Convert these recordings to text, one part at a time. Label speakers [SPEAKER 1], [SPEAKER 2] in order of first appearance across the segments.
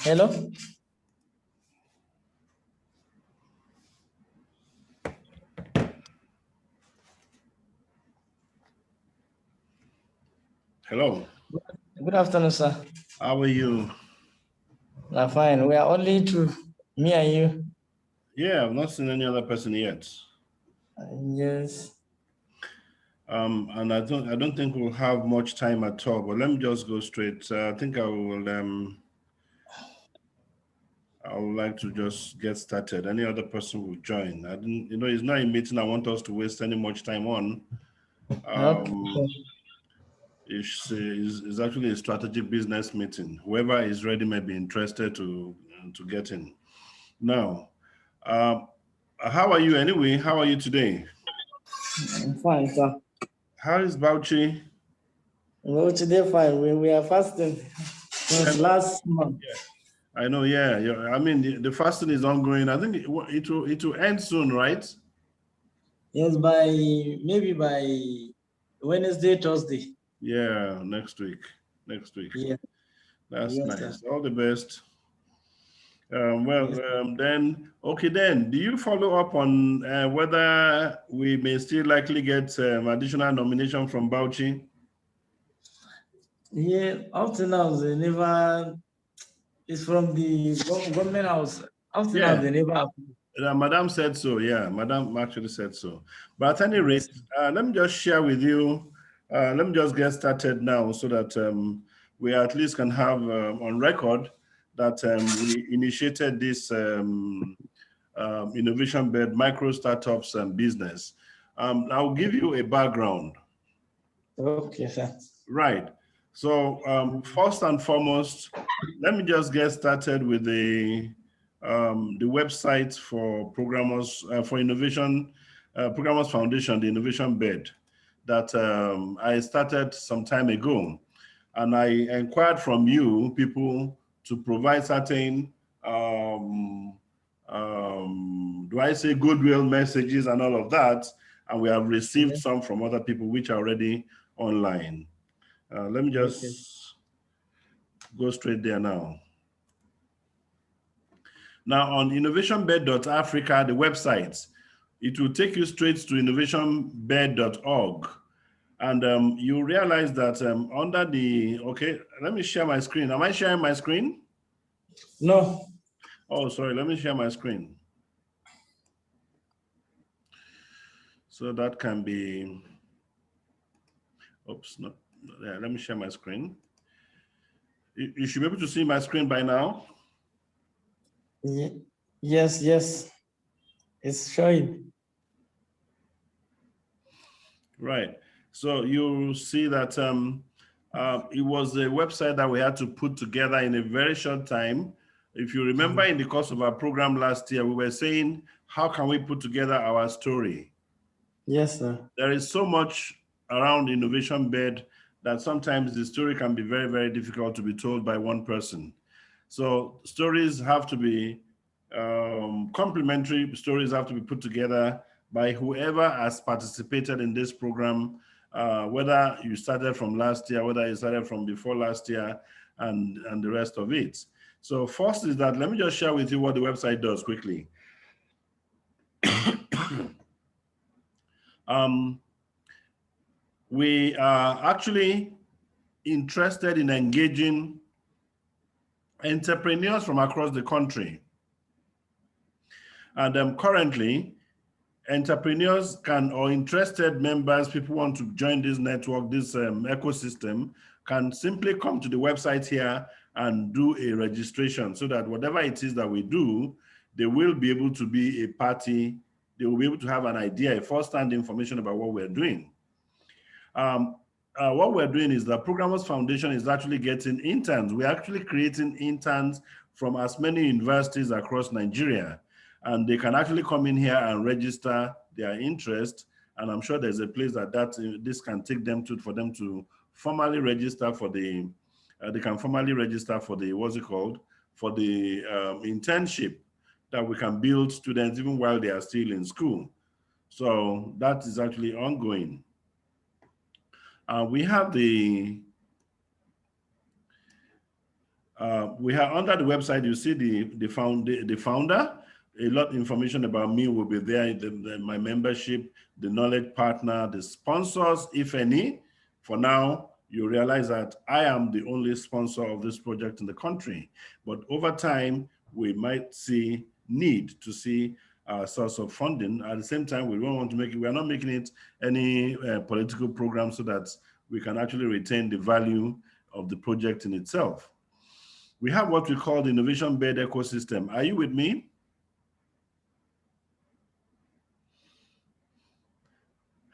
[SPEAKER 1] Hello?
[SPEAKER 2] Hello.
[SPEAKER 1] Good afternoon, sir.
[SPEAKER 2] How are you?
[SPEAKER 1] I'm fine. We are only two, me and you.
[SPEAKER 2] Yeah, I've not seen any other person yet.
[SPEAKER 1] Yes.
[SPEAKER 2] And I don't think we'll have much time at all. But let me just go straight. I think I will. I would like to just get started. Any other person will join. I didn't. It's not a meeting I want us to waste any much time on.
[SPEAKER 1] Okay.
[SPEAKER 2] It's actually a strategic business meeting. Whoever is ready may be interested to get in. Now, how are you anyway? How are you today?
[SPEAKER 1] I'm fine, sir.
[SPEAKER 2] How is Bauchi?
[SPEAKER 1] Well, today fine. We are fasting since last month.
[SPEAKER 2] Yeah. I know, yeah. I mean, the fasting is ongoing. I think it will end soon, right?
[SPEAKER 1] Yes, maybe by Wednesday, Thursday.
[SPEAKER 2] Yeah, next week. Next week.
[SPEAKER 1] Yeah.
[SPEAKER 2] That's
[SPEAKER 1] Yes,
[SPEAKER 2] nice.
[SPEAKER 1] sir.
[SPEAKER 2] All the best.
[SPEAKER 1] Yes.
[SPEAKER 2] Then, okay, then, do you follow up on whether we may still likely get additional nomination from Bauchi?
[SPEAKER 1] Yeah, up to now, they never, it's from the government house. Up to now,
[SPEAKER 2] Yeah,
[SPEAKER 1] they never approved.
[SPEAKER 2] Madam said so. Yeah, Madam actually said so. But at any rate,
[SPEAKER 1] Yes.
[SPEAKER 2] let me just share with you. Let me just get started now so that we at least can have on record that we initiated this innovation-bed micro-startups and business. I'll give you a background.
[SPEAKER 1] Okay, sir.
[SPEAKER 2] Right. So first and foremost, let me just get started with the website for programmers for innovation, Programmers Foundation, the Innovation Bed, that I started some time ago, and I inquired from you people to provide certain do I say goodwill messages and all of that, and we have received some from other people which are already online. Let me just go straight there now. Now on innovationbed.africa, the website, it will take you straight to innovationbed.org. And you realize that under the, okay, let me share my screen. Am I sharing my screen?
[SPEAKER 1] No.
[SPEAKER 2] Oh, sorry, let me share my screen. So that can be, oops, no, yeah, let me share my screen. You should be able to see my screen by now.
[SPEAKER 1] Yes, yes. It's showing.
[SPEAKER 2] Right. So you see that it was a website that we had to put together in a very short time. If you remember in the course of our program last year, we were saying, how can we put together our story?
[SPEAKER 1] Yes, sir.
[SPEAKER 2] There is so much around Innovation Bed that sometimes the story can be very, very difficult to be told by one person. So stories have to be complementary stories have to be put together by whoever has participated in this program, whether you started from last year, whether you started from before last year, and the rest of it. So first is that, let me just share with you what the website does quickly. We are actually interested in engaging entrepreneurs from across the country And currently, entrepreneurs can, or interested members, people want to join this network, this ecosystem, can simply come to the website here and do a registration, so that whatever it is that we do, they will be able to be a party. They will be able to have an idea, a first-hand information about what we're doing. What we're doing is the Programmers Foundation is actually getting interns. We're actually creating interns from as many universities across Nigeria, and they can actually come in here and register their interest. And I'm sure there's a place that this can take them to, for them to formally register for the, they can formally register for the, what's it called, for the internship, that we can build students even while they are still in school. So that is actually ongoing. We have under the website, you see the founder. A lot of information about me will be there, my membership, the knowledge partner, the sponsors, if any. For now, you realize that I am the only sponsor of this project in the country. But over time, we might see need to see a source of funding. At the same time, we don't want to make it, we are not making it any political program, so that we can actually retain the value of the project in itself. We have what we call the innovation bed ecosystem. Are you with me?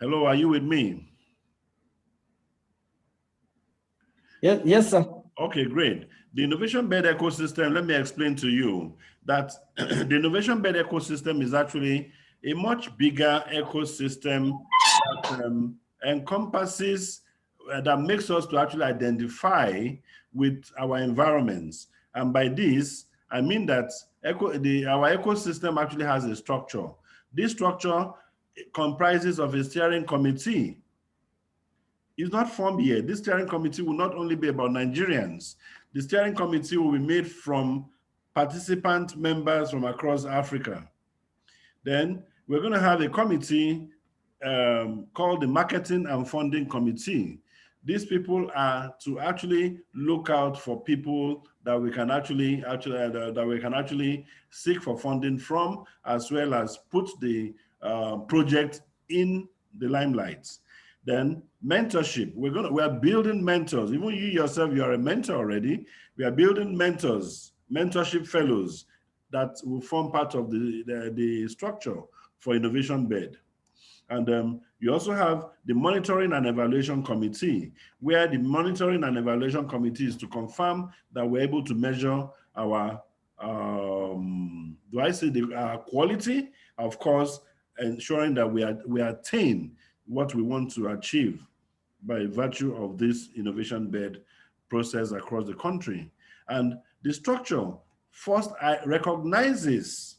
[SPEAKER 2] Hello, are you with me?
[SPEAKER 1] Yes, sir.
[SPEAKER 2] Okay, great. The innovation bed ecosystem, let me explain to you that the innovation bed ecosystem is actually a much bigger ecosystem that encompasses, that makes us to actually identify with our environments. And by this, I mean that our ecosystem actually has a structure. This structure comprises of a steering committee. It's not formed yet. This steering committee will not only be about Nigerians. The steering committee will be made from participant members from across Africa. Then we're going to have a committee called the Marketing and Funding Committee. These people are to actually look out for people that we can actually seek for funding from, as well as put the project in the limelight. Then mentorship. We are building mentors. Even you yourself, you are a mentor already. We are building mentors, mentorship fellows that will form part of the structure for Innovation Bed. And you also have the Monitoring and Evaluation Committee, where the Monitoring and Evaluation Committee is to confirm that we're able to measure our, quality, of course, ensuring that we attain what we want to achieve by virtue of this Innovation Bed process across the country. And the structure first recognizes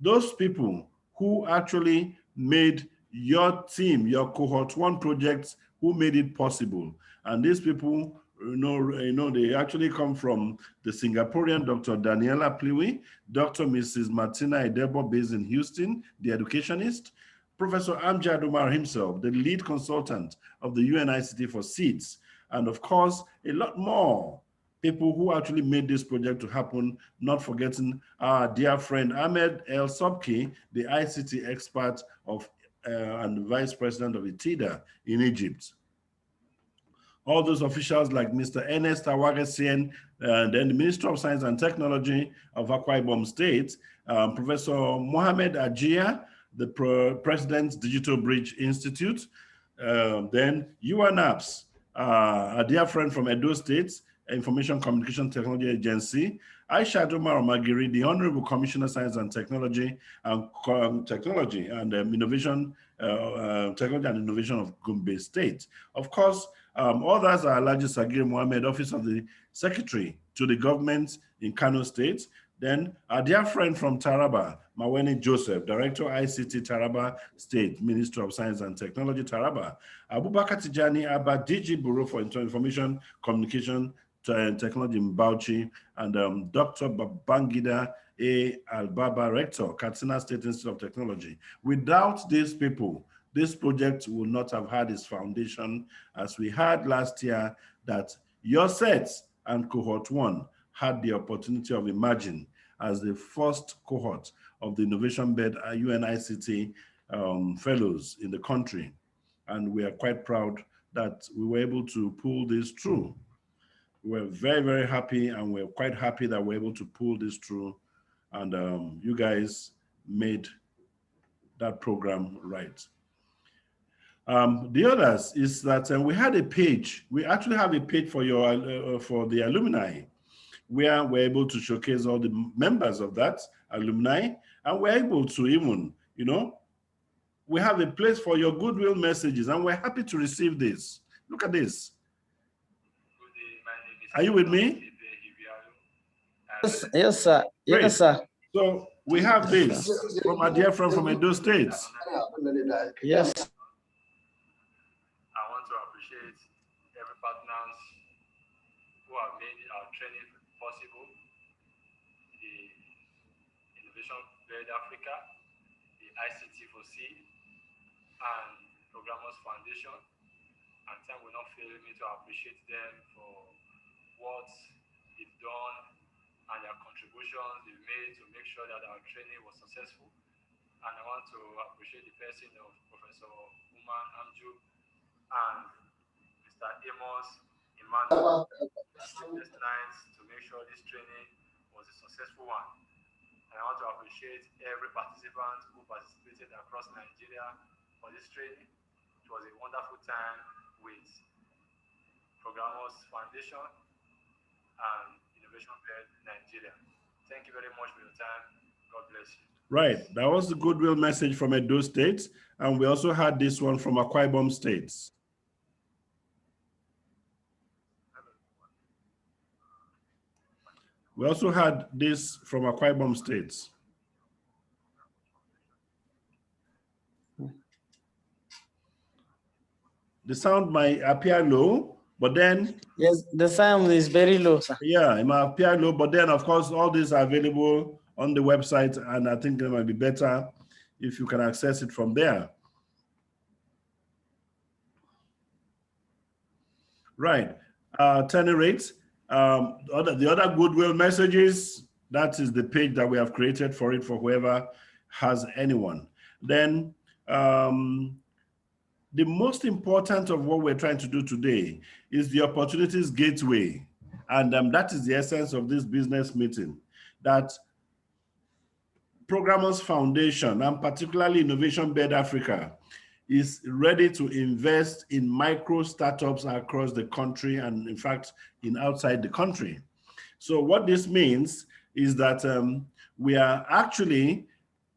[SPEAKER 2] those people who actually made your team, your cohort 1 projects, who made it possible. And these people, they actually come from the Singaporean Dr. Daniela Pliwi, Dr. Mrs. Martina Edebo, based in Houston, the educationist, Professor Amjad Umar himself, the lead consultant of the UNICT for Seeds, and of course, a lot more people who actually made this project to happen, not forgetting our dear friend Ahmed El Sobki, the ICT expert and vice president of ITIDA in Egypt. All those officials like Mr. Ernest Awagesien, then the Minister of Science and Technology of Akwa Ibom State, Professor Mohamed Ajia, the President's Digital Bridge Institute, then UNAPS, a dear friend from Edo State, Information Communication Technology Agency, Aisha Umar Magiri, the Honorable Commissioner Science and Technology and Innovation, Technology and Innovation of Gombe State. Of course, others are Alhaji Sagir Mohammed, Office of the Secretary to the Government in Kano State. Then our dear friend from Taraba, Maweni Joseph, Director ICT Taraba State, Minister of Science and Technology Taraba. Abubakar Tijani Abba, DG Bureau for Information Communication Technology in Bauchi, and Dr. Babangida A. Albaba, Rector, Katsina State Institute of Technology. Without these people, this project would not have had its foundation, as we had last year, that your sets and cohort 1 had the opportunity of emerging as the first cohort of the Innovationbed UNICT fellows in the country. And we are quite proud that we were able to pull this through. We're very, very happy, and we're quite happy that we're able to pull this through. And you guys made that program right. The others is that we had a page. We actually have a page for your for the alumni, where we're able to showcase all the members of that alumni, and we're able to even, you know, we have a place for your goodwill messages, and we're happy to receive this. Look at this. Are you with me?
[SPEAKER 1] Yes, sir.
[SPEAKER 2] Great.
[SPEAKER 1] Yes, sir.
[SPEAKER 2] So we have this from a dear friend from Edo State.
[SPEAKER 1] Yes.
[SPEAKER 3] I want to appreciate every partners who have made our training possible. The Innovationbed Africa, the ICT4C, and Programmers Foundation. And time will not fail me to appreciate them for what they've done and their contributions they've made to make sure that our training was successful. And I want to appreciate the person of Professor Uman Amju and Mr. Amos Emmanuel sleepless nights to make sure this training was a successful one. And I want to appreciate every participant who participated across Nigeria for this training. It was a wonderful time with Programmers Foundation and Innovationbed Nigeria. Thank you very much for your time. God bless you.
[SPEAKER 2] Right, that was the goodwill message from Edo State, and we also had this one from Akwa Ibom State. We also had this from Akwa Ibom State. The sound might appear low, but then...
[SPEAKER 1] Yes, the sound is very low, sir.
[SPEAKER 2] Yeah, it might appear low, but then, of course, all these are available on the website, and I think it might be better if you can access it from there. Right. Turning rates. The other goodwill messages, that is the page that we have created for it for whoever has anyone. Then the most important of what we're trying to do today is the opportunities gateway. And that is the essence of this business meeting, that Programmers Foundation, and particularly Innovationbed Africa, is ready to invest in micro startups across the country and, in fact, in outside the country. So what this means is that we are actually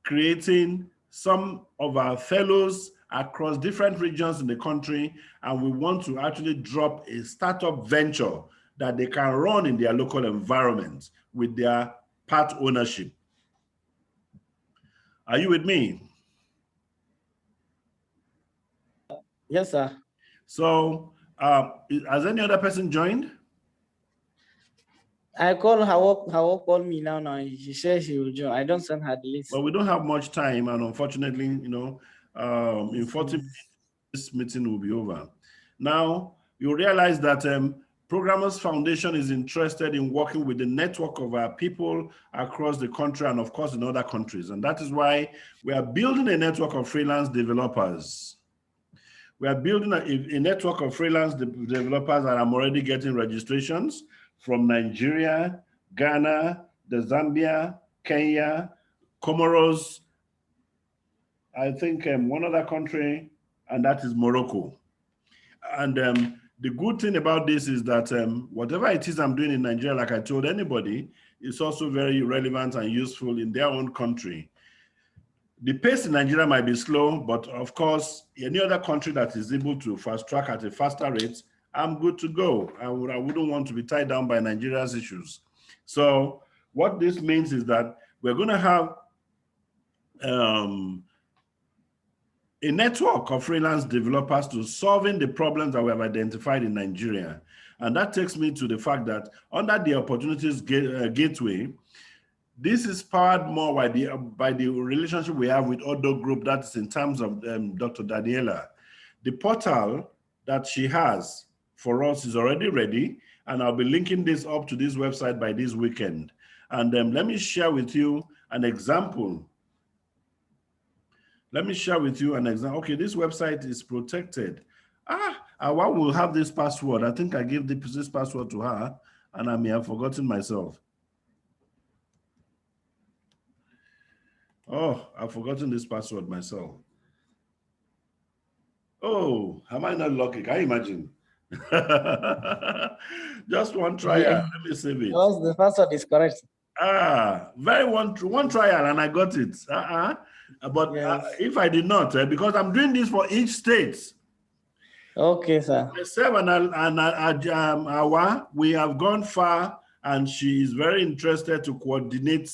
[SPEAKER 2] creating some of our fellows across different regions in the country, and we want to actually drop a startup venture that they can run in their local environment with their part ownership. Are you with me?
[SPEAKER 1] Yes, sir.
[SPEAKER 2] So has any other person joined?
[SPEAKER 1] I call Hawa called me now. She says she will join. I don't send her the list.
[SPEAKER 2] Well, we don't have much time, and unfortunately, you know, in 40 minutes, this meeting will be over. Now, you realize that Programmers Foundation is interested in working with the network of our people across the country and, of course, in other countries. And that is why we are building a network of freelance developers. We are building a network of freelance developers, and I'm already getting registrations from Nigeria, Ghana, the Zambia, Kenya, Comoros, I think one other country, and that is Morocco. And the good thing about this is that whatever it is I'm doing in Nigeria, like I told anybody, is also very relevant and useful in their own country. The pace in Nigeria might be slow, but of course, any other country that is able to fast track at a faster rate, I'm good to go. I wouldn't want to be tied down by Nigeria's issues. So what this means is that we're going to have a network of freelance developers to solving the problems that we have identified in Nigeria. And that takes me to the fact that under the Opportunities Gateway, this is powered more by the relationship we have with Odo Group, that's in terms of Dr. Daniela. The portal that she has for us is already ready, and I'll be linking this up to this website by this weekend. And let me share with you an example. Let me share with you an example. Okay, this website is protected. Awa will have this password. I think I gave this password to her, and I may have forgotten myself. Oh, I've forgotten this password myself. Oh, am I not lucky? Can you imagine? Just one trial.
[SPEAKER 1] Yeah.
[SPEAKER 2] Let me save it.
[SPEAKER 1] Because the password is correct.
[SPEAKER 2] One trial, and I got it. But
[SPEAKER 1] Yes.
[SPEAKER 2] if I did not, because I'm doing this for each state.
[SPEAKER 1] Okay, sir.
[SPEAKER 2] Myself and Awa, we have gone far, and she is very interested to coordinate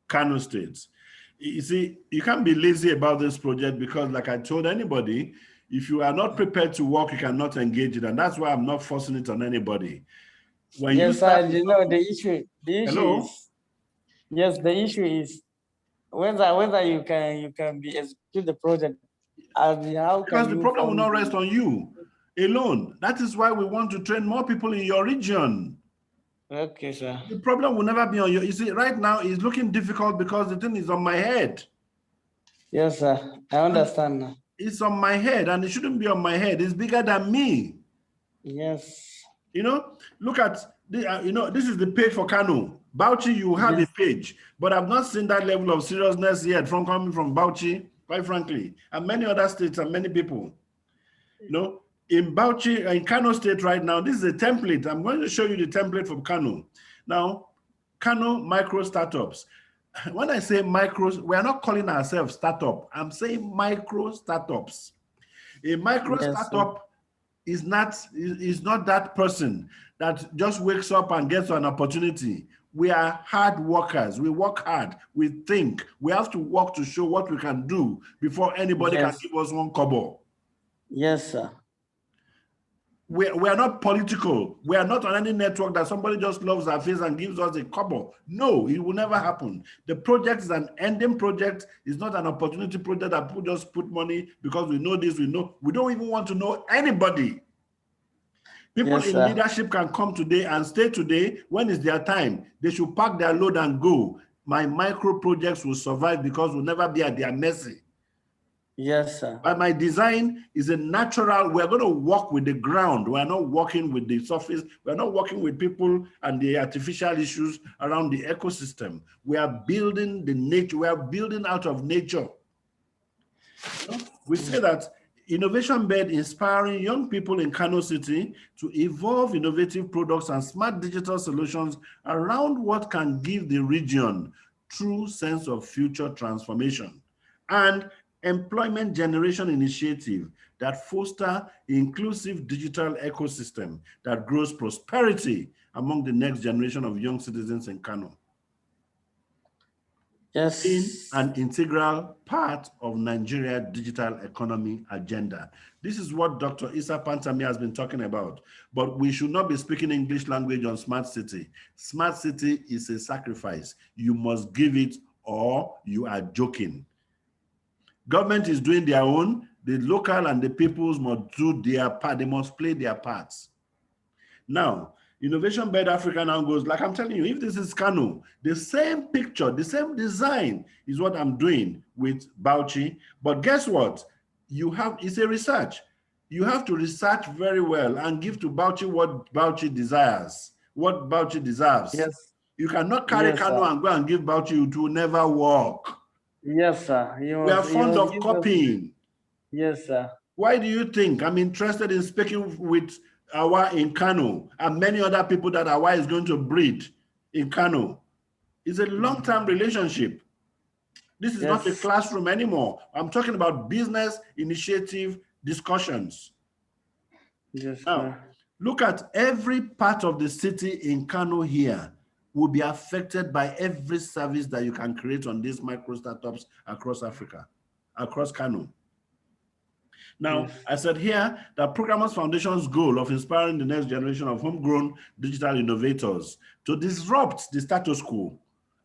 [SPEAKER 2] Kano State. You see, you can't be lazy about this project because, like I told anybody, if you are not prepared to work, you cannot engage it, and that's why I'm not forcing it on anybody. When you
[SPEAKER 1] Yes,
[SPEAKER 2] start,
[SPEAKER 1] sir. You know, the issue
[SPEAKER 2] hello?
[SPEAKER 1] is, yes, the issue is whether you can be execute the project, and how
[SPEAKER 2] Because
[SPEAKER 1] can
[SPEAKER 2] the
[SPEAKER 1] you
[SPEAKER 2] problem will
[SPEAKER 1] form
[SPEAKER 2] not rest on you alone. That is why we want to train more people in your region.
[SPEAKER 1] Okay, sir.
[SPEAKER 2] The problem will never be on you. You see, right now it's looking difficult because the thing is on my head.
[SPEAKER 1] Yes, sir. I understand now.
[SPEAKER 2] It's on my head, and it shouldn't be on my head. It's bigger than me.
[SPEAKER 1] Yes.
[SPEAKER 2] You know, look at the, this is the page for Kano. Bauchi, you have
[SPEAKER 1] Yes.
[SPEAKER 2] a page, but I've not seen that level of seriousness yet from coming from Bauchi, quite frankly, and many other states and many people. You know, in Bauchi, in Kano State right now, this is a template. I'm going to show you the template from Kano. Now, Kano micro startups. When I say micro, we are not calling ourselves startup. I'm saying micro startups. A micro startup is not that person that just wakes up and gets an opportunity. We are hard workers. We work hard. We think. We have to work to show what we can do before anybody can give us one kobo.
[SPEAKER 1] Yes, sir.
[SPEAKER 2] We are not political. We are not on any network that somebody just loves our face and gives us a kobo. No, it will never happen. The project is an ending project. It's not an opportunity project that people just put money because we know this, we know. We don't even want to know anybody. People in leadership can come today and stay today. When it's their time, they should pack their load and go. My micro projects will survive because we'll never be at their mercy.
[SPEAKER 1] Yes, sir.
[SPEAKER 2] But my design is a natural, we're going to work with the ground. We're not working with the surface. We're not working with people and the artificial issues around the ecosystem. We are building the nature. We are building out of nature. We say that Innovationbed inspiring young people in Kano City to evolve innovative products and smart digital solutions around what can give the region true sense of future transformation, and employment generation initiative that foster inclusive digital ecosystem that grows prosperity among the next generation of young citizens in Kano.
[SPEAKER 1] Yes.
[SPEAKER 2] In an integral part of Nigeria digital economy agenda. This is what Dr. Issa Pantami has been talking about, but we should not be speaking English language on smart city. Smart city is a sacrifice. You must give it or you are joking. Government is doing their own. The local and the peoples must do their part. They must play their parts. Now, Innovationbed Africa now goes, like I'm telling you, if this is Kano, the same picture, the same design is what I'm doing with Bauchi. But guess what? It's a research. You have to research very well and give to Bauchi what Bauchi desires, what Bauchi deserves.
[SPEAKER 1] Yes.
[SPEAKER 2] You cannot carry Kano and go and give Bauchi, it will never work.
[SPEAKER 1] Yes, sir.
[SPEAKER 2] We are fond of copying.
[SPEAKER 1] Yes, sir.
[SPEAKER 2] Why do you think I'm interested in speaking with Awa in Kano and many other people that Awa is going to breed in Kano? It's a long-term relationship. This is not a classroom anymore. I'm talking about business initiative discussions.
[SPEAKER 1] Yes,
[SPEAKER 2] now,
[SPEAKER 1] sir.
[SPEAKER 2] Look at every part of the city in Kano here will be affected by every service that you can create on these micro startups across Africa, across Kano. Now, I said here that Programmers Foundation's goal of inspiring the next generation of homegrown digital innovators to disrupt the status quo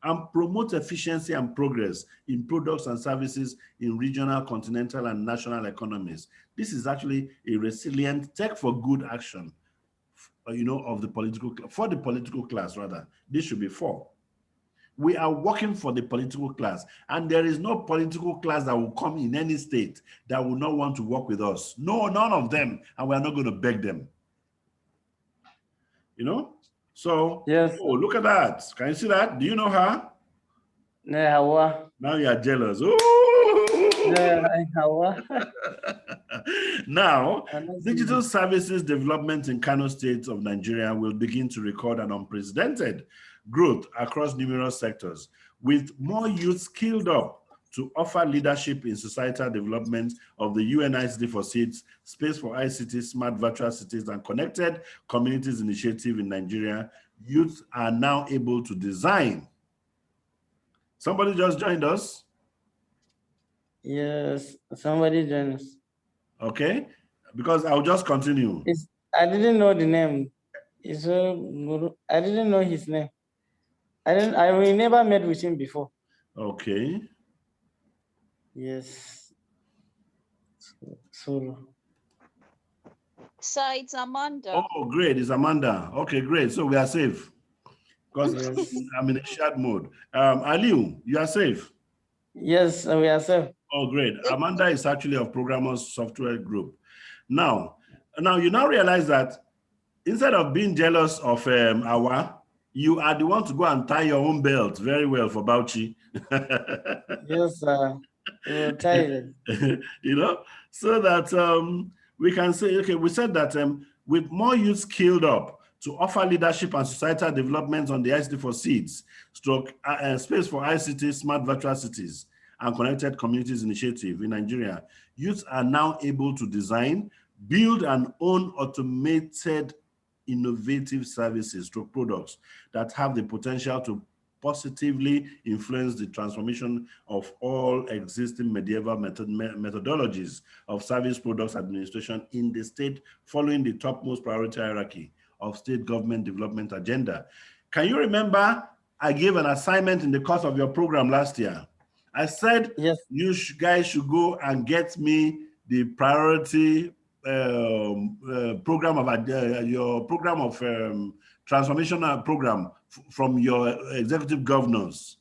[SPEAKER 2] and promote efficiency and progress in products and services in regional, continental, and national economies. This is actually a resilient tech for good action, of the political, for the political class rather. This should be for. We are working for the political class, and there is no political class that will come in any state that will not want to work with us. No, none of them, and we are not going to beg them. You know? So,
[SPEAKER 1] Yes.
[SPEAKER 2] oh, look at that. Can you see that? Do you know her?
[SPEAKER 1] Yeah, Hawa.
[SPEAKER 2] Now you are jealous. Oh!
[SPEAKER 1] Yeah, Hawa.
[SPEAKER 2] Now,
[SPEAKER 1] And that's
[SPEAKER 2] digital
[SPEAKER 1] it.
[SPEAKER 2] services development in Kano State of Nigeria will begin to record an unprecedented growth across numerous sectors, with more youth skilled up to offer leadership in societal development of the UNICD for Seeds, Space for ICT, Smart Virtual Cities, and Connected Communities Initiative in Nigeria. Youth are now able to design. Somebody just joined us.
[SPEAKER 1] Yes, somebody joined us.
[SPEAKER 2] Okay, because I'll just continue.
[SPEAKER 1] I didn't know the name. I didn't know his name. We never met with him before.
[SPEAKER 2] Okay.
[SPEAKER 1] Yes. Solo.
[SPEAKER 4] So it's Amanda.
[SPEAKER 2] Oh, great. It's Amanda. Okay, great. So we are safe. Because
[SPEAKER 1] Yes.
[SPEAKER 2] I'm in a shared mode. Aliu, you are safe.
[SPEAKER 1] Yes, we are safe.
[SPEAKER 2] Oh, great. Amanda is actually of Programmers Software Group. Now you now realize that instead of being jealous of Awa, you are the one to go and tie your own belt very well for Bauchi.
[SPEAKER 1] Yes, we were tired.
[SPEAKER 2] You know, so that we can say, okay, we said that with more youth skilled up to offer leadership and societal development on the ICT for Seeds, Space for ICT, Smart Virtual Cities, and Connected Communities Initiative in Nigeria, youth are now able to design, build, and own automated innovative services to products that have the potential to positively influence the transformation of all existing medieval methodologies of service products administration in the state, following the topmost priority hierarchy of state government development agenda. Can you remember I gave an assignment in the course of your program last year? I said,
[SPEAKER 1] yes,
[SPEAKER 2] you guys should go and get me the priority program of your program of transformation program from your executive governors.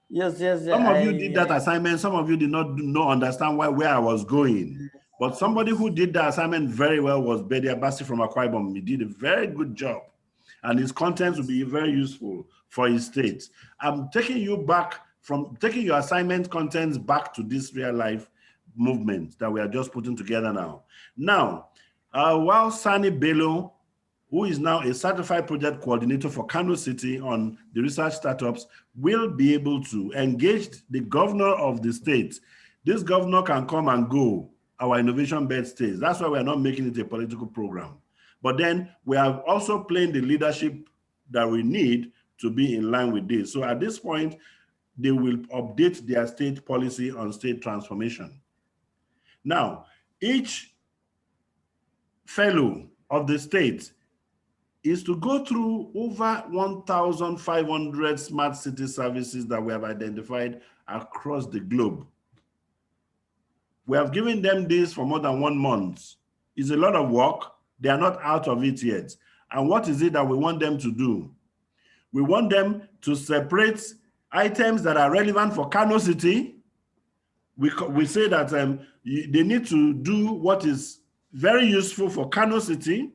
[SPEAKER 1] Yes.
[SPEAKER 2] Some of you did that assignment. Some of you did not understand where I was going. But somebody who did the assignment very well was Bedi Abasi from Akwa Ibom. He did a very good job. And his content will be very useful for his state. I'm taking you back from taking your assignment contents back to this real life movement that we are just putting together now. Now, while Sani Bello, who is now a certified project coordinator for Kano City on the research startups, will be able to engage the governor of the state. This governor can come and go, our innovation bed states. That's why we're not making it a political program. But then we are also playing the leadership that we need to be in line with this. So at this point, they will update their state policy on state transformation. Now, each fellow of the state is to go through over 1,500 smart city services that we have identified across the globe. We have given them this for more than 1 month. It's a lot of work. They are not out of it yet. And what is it that we want them to do? We want them to separate items that are relevant for Kano City. We say that they need to do what is very useful for Kano City,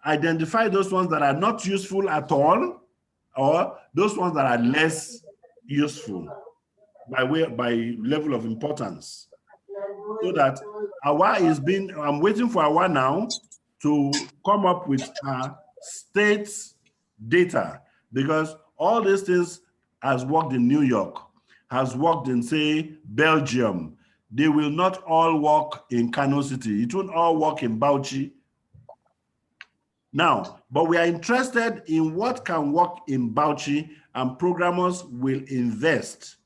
[SPEAKER 2] identify those ones that are not useful at all, or those ones that are less useful by level of importance. So that I'm waiting for Awa now to come up with state data, because all these things has worked in New York, has worked in, say, Belgium. They will not all work in Kano City. It won't all work in Bauchi. Now, but we are interested in what can work in Bauchi, and programmers will invest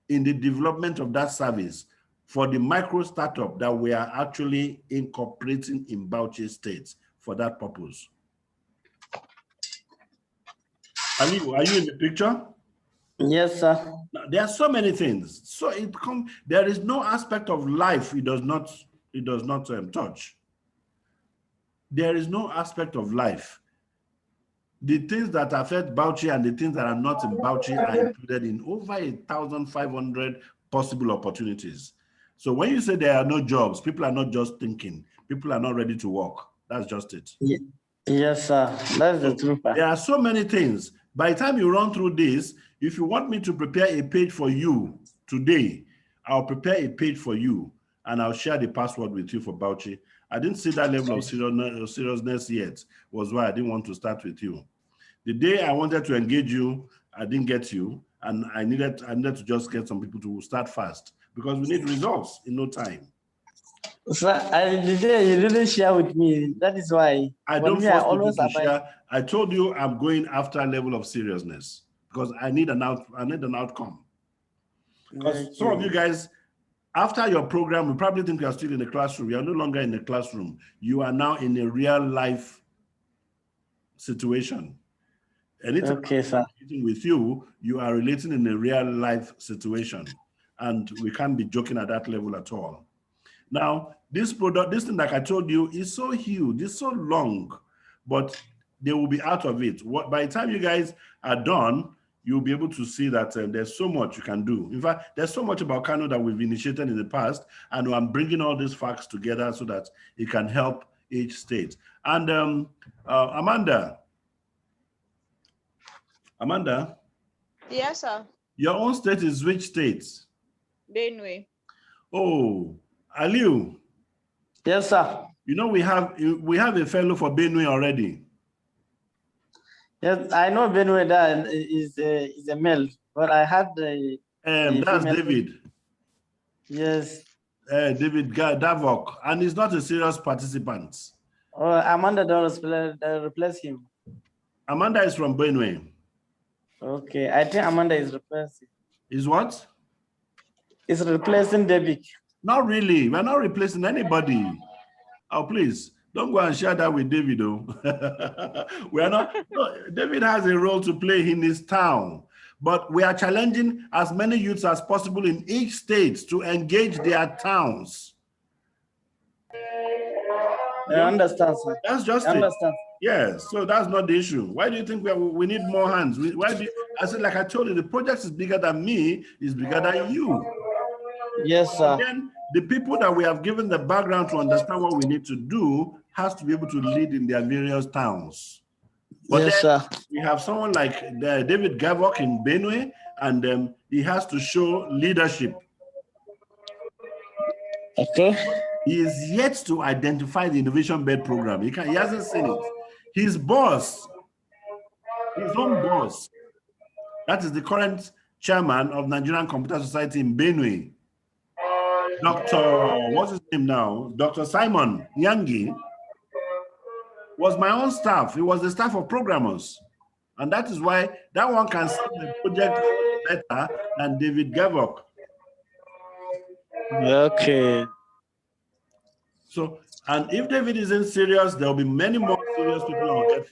[SPEAKER 2] in the development of that service for the micro startup that we are actually incorporating in Bauchi State for that purpose. Are you in the picture?
[SPEAKER 1] Yes, sir.
[SPEAKER 2] Now, there are so many things. So there is no aspect of life it does not touch. There is no aspect of life the things that affect Bauchi and the things that are not in Bauchi are included in over 1,500 possible opportunities. So when you say there are no jobs, people are not just thinking, people are not ready to work. That's just it.
[SPEAKER 1] Yes, sir. That's the truth.
[SPEAKER 2] There are so many things. By the time you run through this, if you want me to prepare a page for you today, I'll prepare a page for you and I'll share the password with you for Bauchi. I didn't see that level of seriousness yet, was why I didn't want to start with you. The day I wanted to engage you, I didn't get you, and I needed to just get some people to start fast because we need results in no time.
[SPEAKER 1] Sir, the day you didn't share with me, that is why.
[SPEAKER 2] I don't force people to share. I told you I'm going after a level of seriousness because I need an outcome. Because some of you guys, after your program, we probably think you are still in the classroom. You are no longer in the classroom. You are now in a real life situation. Anytime I'm meeting with you, you are relating in a real life situation. And we can't be joking at that level at all. Now, this thing, like I told you, is so huge, it's so long, but they will be out of it. By the time you guys are done, you'll be able to see that there's so much you can do. In fact, there's so much about Kano that we've initiated in the past, and I'm bringing all these facts together so that it can help each state. And Amanda.
[SPEAKER 4] Yes, sir.
[SPEAKER 2] Your own state is which state?
[SPEAKER 4] Benue.
[SPEAKER 2] Oh, Aliu.
[SPEAKER 1] Yes, sir.
[SPEAKER 2] You know, we have a fellow for Benue already.
[SPEAKER 1] Yes, I know Benue that is a male, but I had
[SPEAKER 2] that's David.
[SPEAKER 1] Yes.
[SPEAKER 2] David Davok, and he's not a serious participant.
[SPEAKER 1] Oh, Amanda don't replace him.
[SPEAKER 2] Amanda is from Benue.
[SPEAKER 1] Okay, I think Amanda is replacing.
[SPEAKER 2] Is what?
[SPEAKER 1] Is replacing David.
[SPEAKER 2] Not really. We're not replacing anybody. Oh, please, don't go and share that with David, though. We are not. No, David has a role to play in his town, but we are challenging as many youths as possible in each state to engage their towns.
[SPEAKER 1] I understand, sir.
[SPEAKER 2] That's just
[SPEAKER 1] I understand.
[SPEAKER 2] Yes, so that's not the issue. Why do you think we need more hands? I said, like I told you, the project is bigger than me, is bigger than you.
[SPEAKER 1] Yes, sir.
[SPEAKER 2] Then the people that we have given the background to understand what we need to do has to be able to lead in their various towns. But
[SPEAKER 1] yes, sir.
[SPEAKER 2] We have someone like David Gavok in Benue, and he has to show leadership.
[SPEAKER 1] Okay.
[SPEAKER 2] He is yet to identify the Innovation Bed program. He hasn't seen it. His boss, his own boss, that is the current chairman of Nigerian Computer Society in Benue, what's his name now? Dr. Simon Nyangi, was my own staff. He was the staff of programmers. And that is why that one can see the project better than David Gavok.
[SPEAKER 1] Okay.
[SPEAKER 2] So, and if David isn't serious, there'll be many more serious people I'll get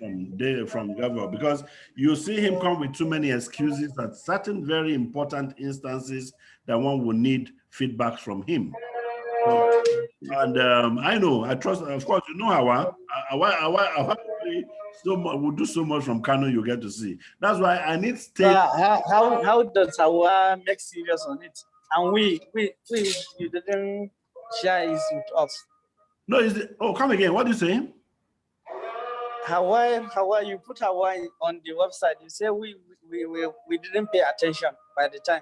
[SPEAKER 2] from Gavok, because you see him come with too many excuses at certain very important instances that one will need feedback from him. And I know, I trust, of course, you know Hawa so much, will do so much from Kano, you get to see. That's why I need state.
[SPEAKER 1] How does Hawa make serious on it? And we you didn't share it with us.
[SPEAKER 2] No, come again. What do you say?
[SPEAKER 1] Hawa, you put Hawa on the website. You say we didn't pay attention by the time.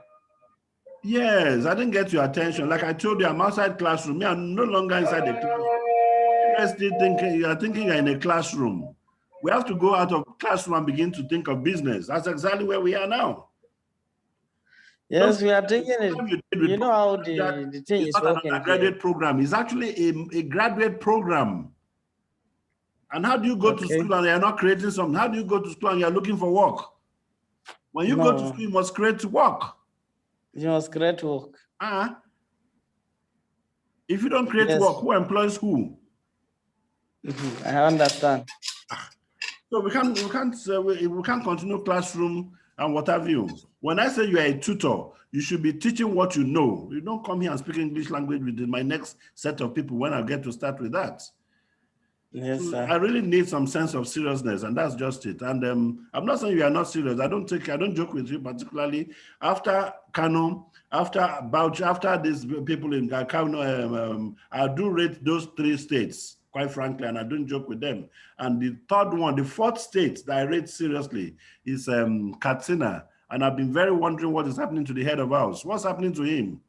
[SPEAKER 2] Yes, I didn't get your attention. Like I told you, I'm outside classroom. Me, I'm no longer inside the classroom. You guys still thinking you're in a classroom. We have to go out of classroom and begin to think of business. That's exactly where we are now.
[SPEAKER 1] Yes, we are thinking it. You know how the thing is working.
[SPEAKER 2] It's not an undergraduate program. It's actually a graduate program. And how do you go to school and you're not creating something? How do you go to school and you're looking for work? When you go to school, you must create work.
[SPEAKER 1] You must create work.
[SPEAKER 2] If you don't create work, who employs who?
[SPEAKER 1] I understand.
[SPEAKER 2] So we can't continue classroom and what have you. When I say you are a tutor, you should be teaching what you know. You don't come here and speak English language with my next set of people when I get to start with that.
[SPEAKER 1] Yes,
[SPEAKER 2] So
[SPEAKER 1] sir.
[SPEAKER 2] I really need some sense of seriousness, and that's just it. And I'm not saying you are not serious. I don't joke with you, particularly after Kano, after Bauchi, after these people in Kano. I do rate those 3 states, quite frankly, and I don't joke with them. And the third one, the 4th state that I rate seriously is Katsina. And I've been very wondering what is happening to the head of house. What's happening to him?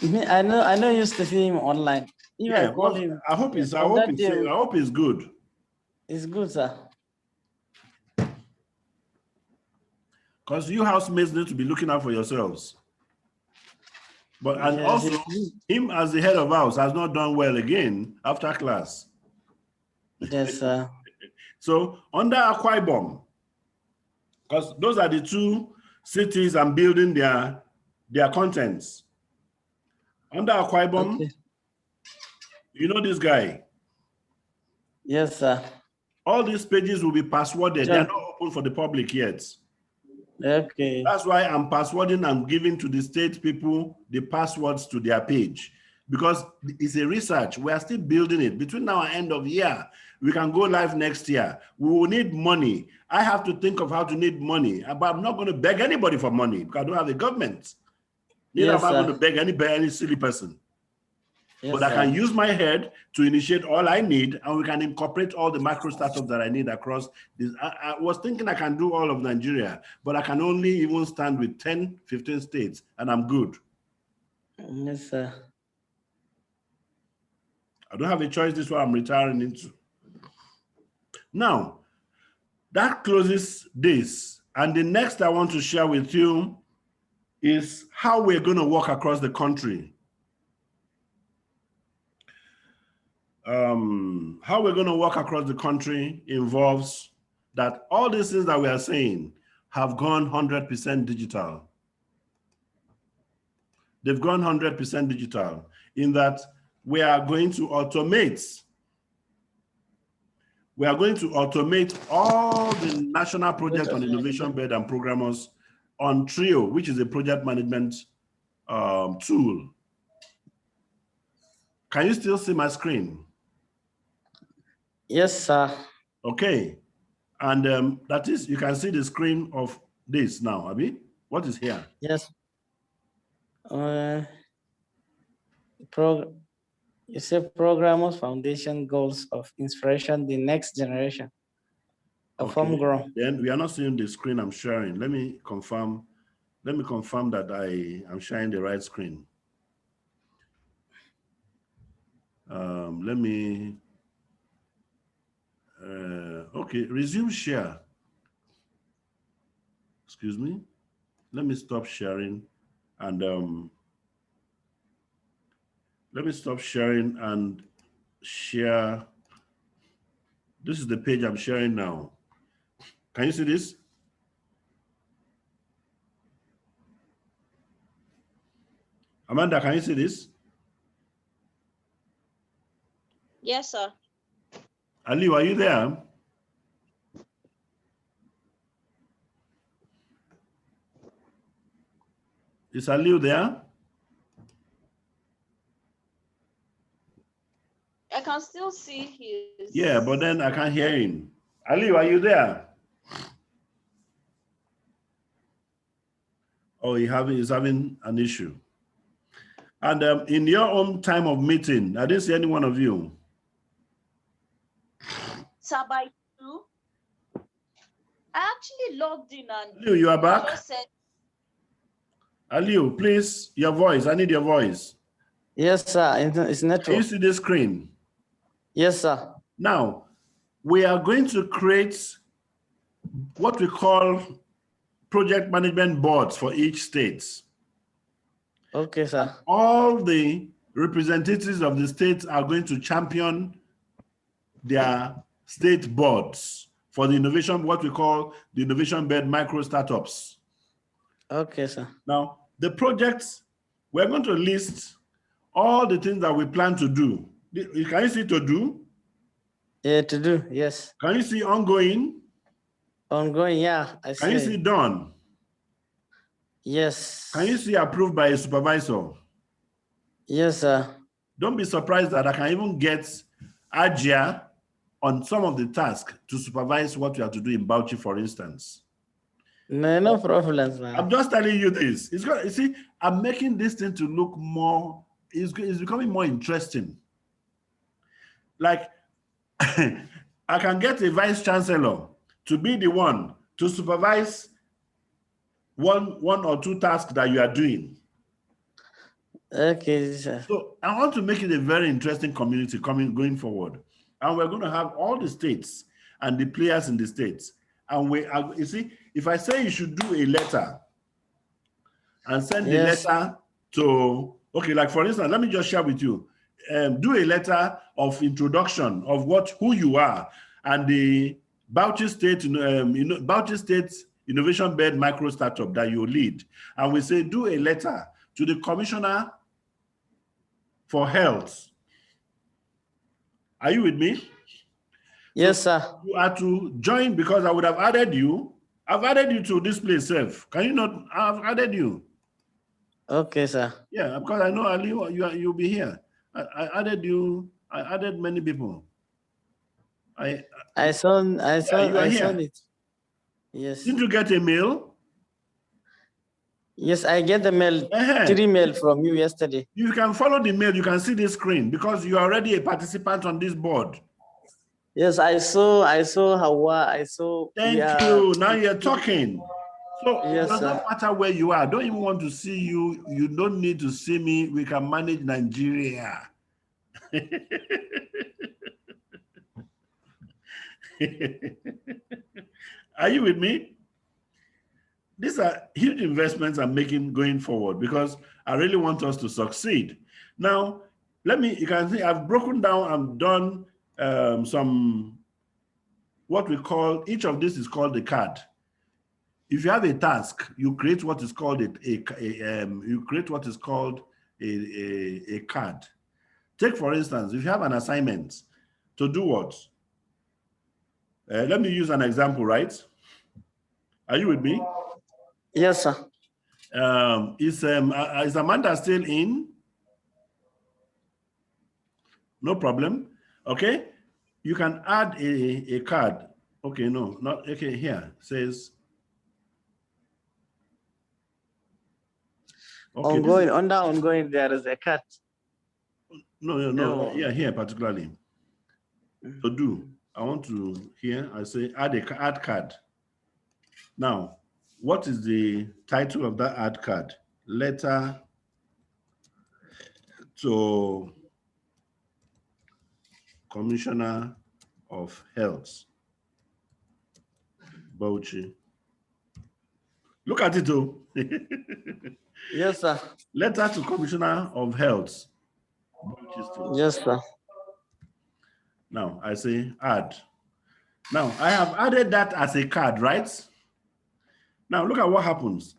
[SPEAKER 1] I know you used to see him online. If I call him
[SPEAKER 2] I hope he's good.
[SPEAKER 1] It's good, sir.
[SPEAKER 2] Because you housemates need to be looking out for yourselves. But and
[SPEAKER 1] Yes,
[SPEAKER 2] also him as the head of house has not done well again after class.
[SPEAKER 1] Yes, sir.
[SPEAKER 2] So under Akwa Ibom, because those are the 2 cities I'm building their contents. Under Akwa Ibom,
[SPEAKER 1] Okay.
[SPEAKER 2] you know this guy.
[SPEAKER 1] Yes, sir.
[SPEAKER 2] All these pages will be passworded. They are
[SPEAKER 1] John.
[SPEAKER 2] not open for the public yet.
[SPEAKER 1] Okay.
[SPEAKER 2] That's why I'm passwording and giving to the state people the passwords to their page, because it's a research. We are still building it. Between now and end of year, we can go live next year. We will need money. I have to think of how to need money, but I'm not going to beg anybody for money because I don't have a government. Neither
[SPEAKER 1] Yes,
[SPEAKER 2] am I going
[SPEAKER 1] sir.
[SPEAKER 2] to beg any silly person.
[SPEAKER 1] Yes,
[SPEAKER 2] But I
[SPEAKER 1] sir.
[SPEAKER 2] can use my head to initiate all I need, and we can incorporate all the micro startups that I need across this. I was thinking I can do all of Nigeria, but I can only even stand with 10, 15 states, and I'm good.
[SPEAKER 1] Yes, sir.
[SPEAKER 2] I don't have a choice. This is what I'm retiring into. Now, that closes this. And the next I want to share with you is how we're going to walk across the country. How we're going to walk across the country involves that all these things that we are saying have gone 100% digital. They've gone 100% digital in that we are going to automate. We are going to automate all the national project on innovation bed and programmers on Trio, which is a project management tool. Can you still see my screen?
[SPEAKER 1] Yes, sir.
[SPEAKER 2] Okay. And that is, you can see the screen of this now, Abi. What is here?
[SPEAKER 1] Yes. You say programmers foundation goals of inspiration, the next generation of homegrown.
[SPEAKER 2] Then we are not seeing the screen I'm sharing. Let me confirm that I am sharing the right screen. Okay, resume share. Excuse me. Let me stop sharing and let me stop sharing and share. This is the page I'm sharing now. Can you see this? Amanda, can you see this?
[SPEAKER 4] Yes, sir.
[SPEAKER 2] Aliu, are you there? Is Aliu there?
[SPEAKER 4] I can still see his.
[SPEAKER 2] Yeah, but then I can't hear him. Aliu, are you there? Oh, he's having an issue. And in your own time of meeting, I didn't see any one of you.
[SPEAKER 4] Sir, by 2. I actually logged in and
[SPEAKER 2] Aliu, you are back?
[SPEAKER 4] just said,
[SPEAKER 2] Aliu, please, your voice. I need your voice.
[SPEAKER 1] Yes, sir. It's network.
[SPEAKER 2] Can you see the screen?
[SPEAKER 1] Yes, sir.
[SPEAKER 2] Now, we are going to create what we call project management boards for each state.
[SPEAKER 1] Okay, sir.
[SPEAKER 2] All the representatives of the states are going to champion their state boards for the innovation, what we call the Innovationbed Microstartups.
[SPEAKER 1] Okay, sir.
[SPEAKER 2] Now, the projects, we're going to list all the things that we plan to do. Can you see to do?
[SPEAKER 1] Yeah, to do, yes.
[SPEAKER 2] Can you see ongoing?
[SPEAKER 1] Ongoing, yeah, I see.
[SPEAKER 2] Can you see done?
[SPEAKER 1] Yes.
[SPEAKER 2] Can you see approved by a supervisor?
[SPEAKER 1] Yes, sir.
[SPEAKER 2] Don't be surprised that I can even get Ajia on some of the tasks to supervise what you have to do in Bauchi, for instance.
[SPEAKER 1] No, no problem, sir.
[SPEAKER 2] I'm just telling you this. It's good. You see, I'm making this thing to look more, it's becoming more interesting. Like, I can get a vice chancellor to be the one to supervise one or two tasks that you are doing.
[SPEAKER 1] Okay, sir.
[SPEAKER 2] So I want to make it a very interesting community going forward. And we're going to have all the states and the players in the states. And you see, if I say you should do a letter and send the letter to, okay, like for instance, let me just share with you. Do a letter of introduction of who you are and the Bauchi State, Bauchi State Innovationbed Microstartup that you lead. And we say, do a letter to the Commissioner for Health. Are you with me?
[SPEAKER 1] Yes, sir.
[SPEAKER 2] You are to join because I would have added you. I've added you to this place, Seth. Can you not? I've added you.
[SPEAKER 1] Okay, sir.
[SPEAKER 2] Yeah, because I know Ali, you'll be here. I added you. I added many people. I saw
[SPEAKER 1] it. Yes.
[SPEAKER 2] Didn't you get a mail?
[SPEAKER 1] Yes, I get the mail, 3 mail from you yesterday.
[SPEAKER 2] You can follow the mail. You can see the screen because you are already a participant on this board.
[SPEAKER 1] Yes, I saw Hawa. I saw.
[SPEAKER 2] Thank you. Now you're talking. So
[SPEAKER 1] yes,
[SPEAKER 2] it doesn't matter where you are. I don't even want to see you. You don't need to see me. We can manage Nigeria. Are you with me? These are huge investments I'm making going forward because I really want us to succeed. Now, you can see I've broken down, I've done some, what we call, each of this is called a card. If you have a task, you create what is called a card. Take, for instance, if you have an assignment to do what? Let me use an example, right? Are you with me?
[SPEAKER 1] Yes, sir.
[SPEAKER 2] Is Amanda still in? No problem. Okay. You can add a card. Okay, no, not okay. Here says okay,
[SPEAKER 1] ongoing, there is a card.
[SPEAKER 2] No. Yeah, here particularly. To do. I want to here. I say add card. Now, what is the title of that add card? Letter to Commissioner of Health, Bauchi. Look at it, though.
[SPEAKER 1] Yes, sir.
[SPEAKER 2] Letter to Commissioner of Health, Bauchi State.
[SPEAKER 1] Yes, sir.
[SPEAKER 2] Now, I say add. Now, I have added that as a card, right? Now, look at what happens.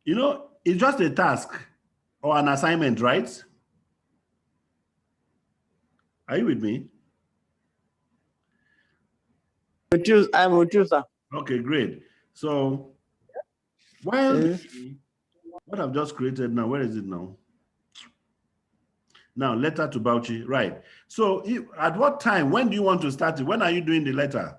[SPEAKER 2] You know, it's just a task or an assignment, right? Are you with me?
[SPEAKER 1] I'm with you, sir.
[SPEAKER 2] Okay, great. So, what I've just created now, where is it now? Now, letter to Bauchi, right. So, at what time, when do you want to start it? When are you doing the letter?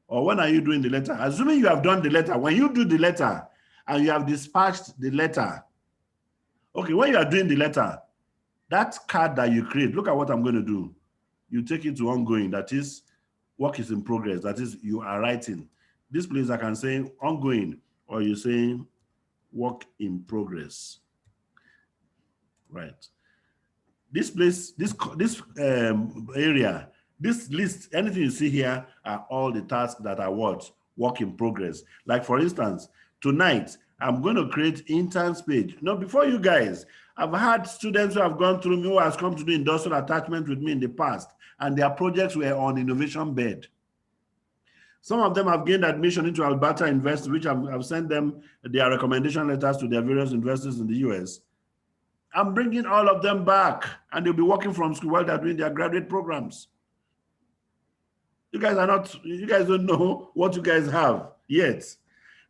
[SPEAKER 2] Or when are you doing the letter? Assuming you have done the letter, when you do the letter and you have dispatched the letter, okay, when you are doing the letter, that card that you create, look at what I'm going to do. You take it to ongoing, that is, work is in progress, that is, you are writing. This place I can say ongoing, or you say work in progress. Right. This place, this area, this list, anything you see here are all the tasks that are what? Work in progress. Like for instance, tonight, I'm going to create interns page. Now, before you guys, I've had students who have gone through me who has come to do industrial attachment with me in the past, and their projects were on Innovationbed. Some of them have gained admission into Alberta University, which I've sent them their recommendation letters to their various universities in the US. I'm bringing all of them back, and they'll be working from school while they're doing their graduate programs. You guys don't know what you guys have yet.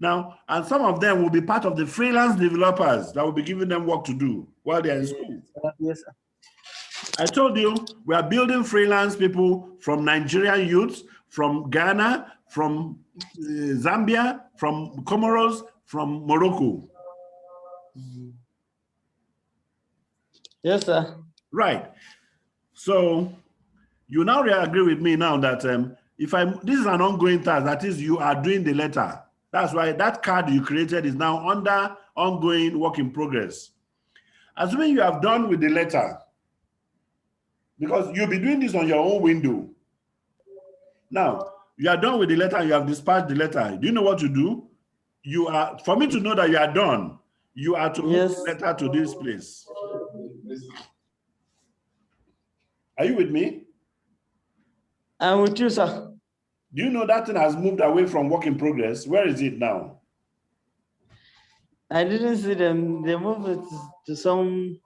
[SPEAKER 2] Now, and some of them will be part of the freelance developers that will be giving them work to do while they're in school.
[SPEAKER 1] Yes, sir.
[SPEAKER 2] I told you we are building freelance people from Nigerian youths, from Ghana, from Zambia, from Comoros, from Morocco.
[SPEAKER 1] Yes, sir.
[SPEAKER 2] Right. So you now agree with me now that this is an ongoing task, that is, you are doing the letter. That's why that card you created is now under ongoing work in progress. Assuming you have done with the letter, because you'll be doing this on your own window. Now, you are done with the letter, you have dispatched the letter. Do you know what to do? For me to know that you are done, you are to move the letter to this place. Are you with me?
[SPEAKER 1] I'm with you, sir.
[SPEAKER 2] Do you know that thing has moved away from work in progress? Where is it now?
[SPEAKER 1] I didn't see them. They move it to some.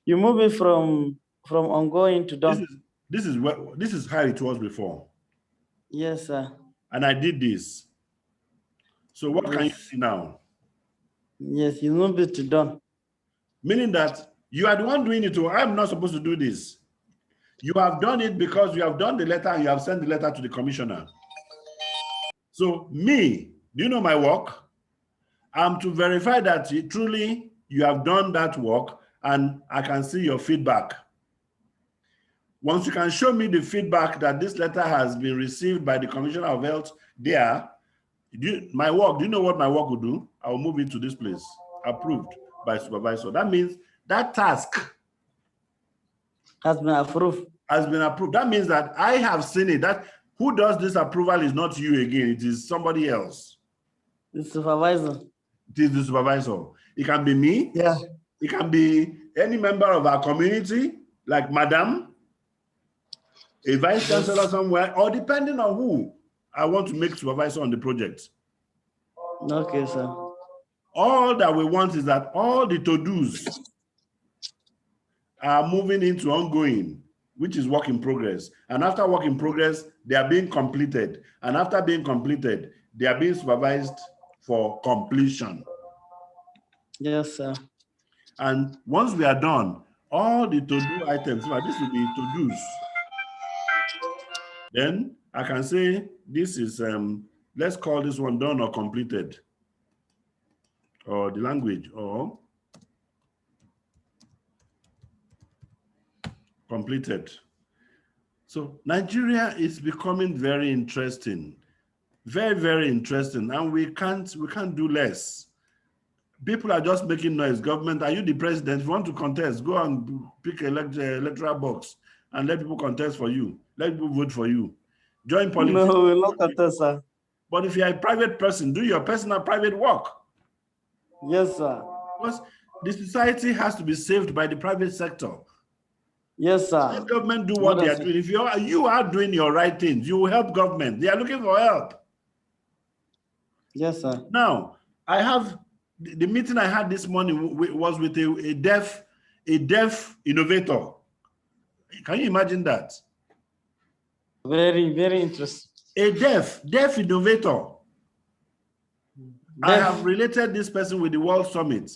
[SPEAKER 1] You move it from ongoing to done.
[SPEAKER 2] This is how it was before.
[SPEAKER 1] Yes, sir.
[SPEAKER 2] And I did this. So what can you see now?
[SPEAKER 1] Yes, you move it to done.
[SPEAKER 2] Meaning that you are the one doing it. I'm not supposed to do this. You have done it because you have done the letter and you have sent the letter to the commissioner. So me, do you know my work? I'm to verify that truly you have done that work and I can see your feedback. Once you can show me the feedback that this letter has been received by the Commissioner of Health there, my work, do you know what my work will do? I will move it to this place, approved by supervisor. That means that task
[SPEAKER 1] has been approved.
[SPEAKER 2] Has been approved. That means that I have seen it. That who does this approval is not you again. It is somebody else.
[SPEAKER 1] The supervisor.
[SPEAKER 2] It is the supervisor. It can be me.
[SPEAKER 1] Yeah.
[SPEAKER 2] It can be any member of our community, like Madam, a vice chancellor somewhere, or depending on who I want to make supervisor on the project.
[SPEAKER 1] Okay, sir.
[SPEAKER 2] All that we want is that all the to-dos are moving into ongoing, which is work in progress. And after work in progress, they are being completed. And after being completed, they are being supervised for completion.
[SPEAKER 1] Yes, sir.
[SPEAKER 2] And once we are done, all the to-do items, this will be to-dos. Then I can say this is, let's call this one done or completed. Or the language, or completed. So Nigeria is becoming very interesting, very, very interesting, and we can't do less. People are just making noise. Government, are you the president? If you want to contest, go and pick an electoral box and let people contest for you. Let people vote for you. Join politics.
[SPEAKER 1] No, we will not contest, sir.
[SPEAKER 2] But if you're a private person, do your personal private work.
[SPEAKER 1] Yes, sir.
[SPEAKER 2] Because the society has to be saved by the private sector.
[SPEAKER 1] Yes, sir.
[SPEAKER 2] Let government do what they are doing. If you are doing your right things, you will help government. They are looking for help.
[SPEAKER 1] Yes, sir.
[SPEAKER 2] Now, I have the meeting I had this morning was with a deaf innovator. Can you imagine that?
[SPEAKER 1] Very, very interesting.
[SPEAKER 2] A deaf innovator. I have related this person with the World Summit,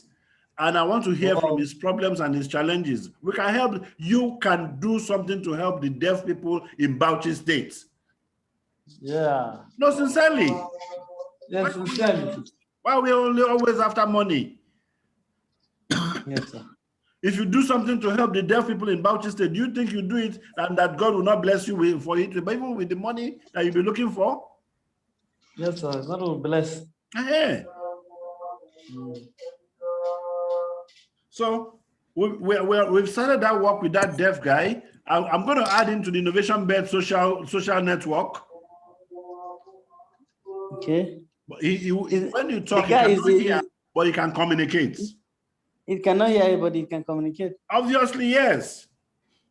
[SPEAKER 2] and I want to hear from his problems and his challenges. We can help. You can do something to help the deaf people in Bauchi State.
[SPEAKER 1] Yeah.
[SPEAKER 2] No, sincerely.
[SPEAKER 1] Yes, sincerely.
[SPEAKER 2] Why are we always after money?
[SPEAKER 1] Yes, sir.
[SPEAKER 2] If you do something to help the deaf people in Bauchi State, do you think you do it and that God will not bless you for it, but even with the money that you'll be looking for?
[SPEAKER 1] Yes, sir. God will bless.
[SPEAKER 2] Hey. So we've started that work with that deaf guy. I'm going to add into the Innovationbed social network.
[SPEAKER 1] Okay.
[SPEAKER 2] But when you talk, he cannot hear, but he can communicate.
[SPEAKER 1] It cannot hear, but it can communicate.
[SPEAKER 2] Obviously, yes.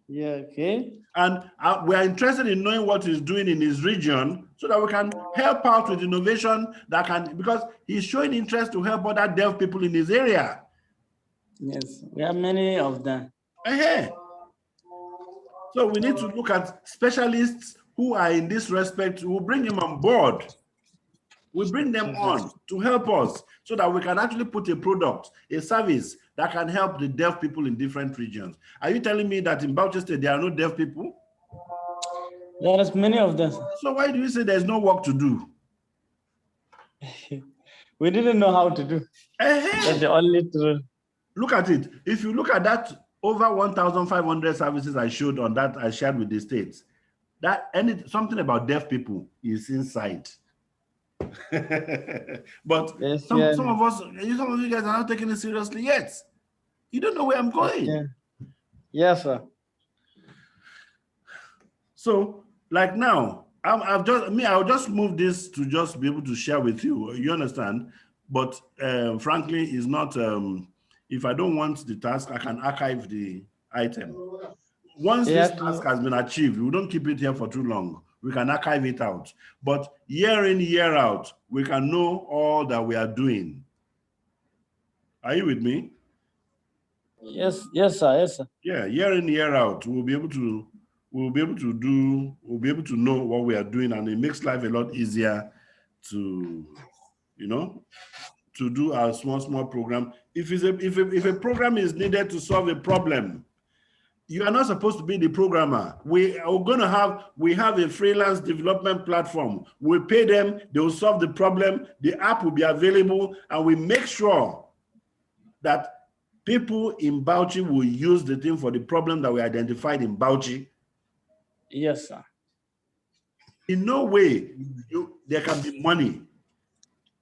[SPEAKER 1] Yeah, okay.
[SPEAKER 2] And we are interested in knowing what he's doing in his region so that we can help out with innovation because he's showing interest to help other deaf people in his area.
[SPEAKER 1] Yes, we have many of them.
[SPEAKER 2] So we need to look at specialists who are in this respect, who bring him on board. We bring them on to help us so that we can actually put a product, a service that can help the deaf people in different regions. Are you telling me that in Bauchi State there are no deaf people?
[SPEAKER 1] There's many of them.
[SPEAKER 2] So why do you say there's no work to do?
[SPEAKER 1] We didn't know how to do. That's the only truth.
[SPEAKER 2] Look at it. If you look at that over 1,500 services I showed on that I shared with the states, that something about deaf people is inside. But
[SPEAKER 1] Yes,
[SPEAKER 2] some of you guys are not taking it seriously yet. You don't know where I'm going.
[SPEAKER 1] Yeah. Yes, sir.
[SPEAKER 2] So, like now, I'll just move this to just be able to share with you. You understand? But frankly, it's not. If I don't want the task, I can archive the item. Once this task has been achieved, we don't keep it here for too long. We can archive it out. But year in, year out, we can know all that we are doing. Are you with me?
[SPEAKER 1] Yes, sir. Yes, sir.
[SPEAKER 2] Yeah, year in, year out, we'll be able to know what we are doing, and it makes life a lot easier to, to do our small program. If a program is needed to solve a problem, you are not supposed to be the programmer. We have a freelance development platform. We pay them, they will solve the problem, the app will be available, and we make sure that people in Bauchi will use the thing for the problem that we identified in Bauchi.
[SPEAKER 1] Yes, sir.
[SPEAKER 2] In no way there can be money.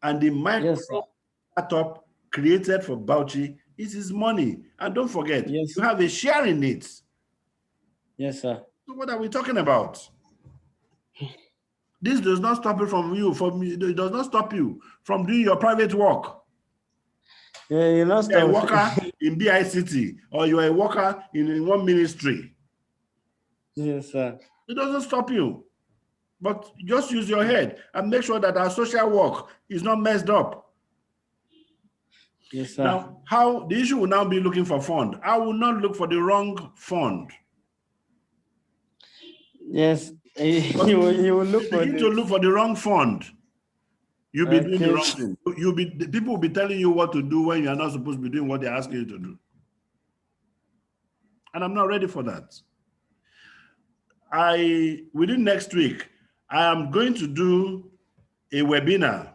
[SPEAKER 2] And the micro startup created for Bauchi is his money. And don't forget, you have a share in it.
[SPEAKER 1] Yes, sir.
[SPEAKER 2] So what are we talking about? This does not stop it from you, it does not stop you from doing your private work.
[SPEAKER 1] Yeah, you're
[SPEAKER 2] a worker in BICT, or you are a worker in one ministry.
[SPEAKER 1] Yes, sir.
[SPEAKER 2] It doesn't stop you. But just use your head and make sure that our social work is not messed up.
[SPEAKER 1] Yes, sir.
[SPEAKER 2] Now, how the issue will now be looking for fund. I will not look for the wrong fund.
[SPEAKER 1] Yes, you will look for
[SPEAKER 2] begin to look for the wrong fund. You'll be doing the wrong thing. People will be telling you what to do when you are not supposed to be doing what they're asking you to do. And I'm not ready for that. Within next week, I am going to do a webinar.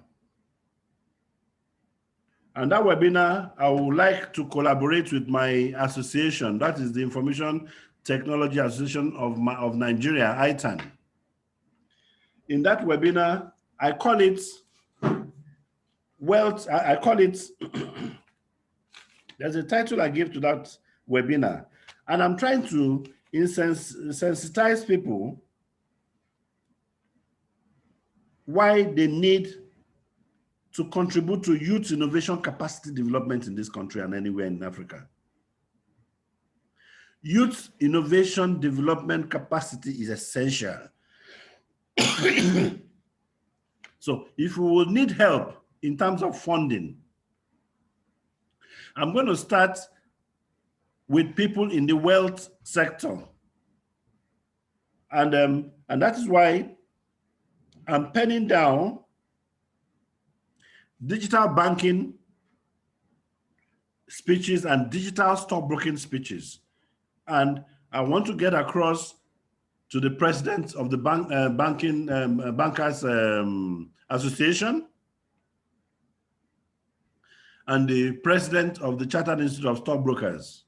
[SPEAKER 2] And that webinar, I would like to collaborate with my association. That is the Information Technology Association of Nigeria, ITAN. In that webinar, I call it there's a title I give to that webinar. And I'm trying to sensitize people why they need to contribute to youth innovation capacity development in this country and anywhere in Africa. Youth innovation development capacity is essential. So if we will need help in terms of funding, I'm going to start with people in the wealth sector. And that is why I'm penning down digital banking speeches and digital stockbroking speeches. And I want to get across to the president of the Bankers Association and the president of the Chartered Institute of Stockbrokers,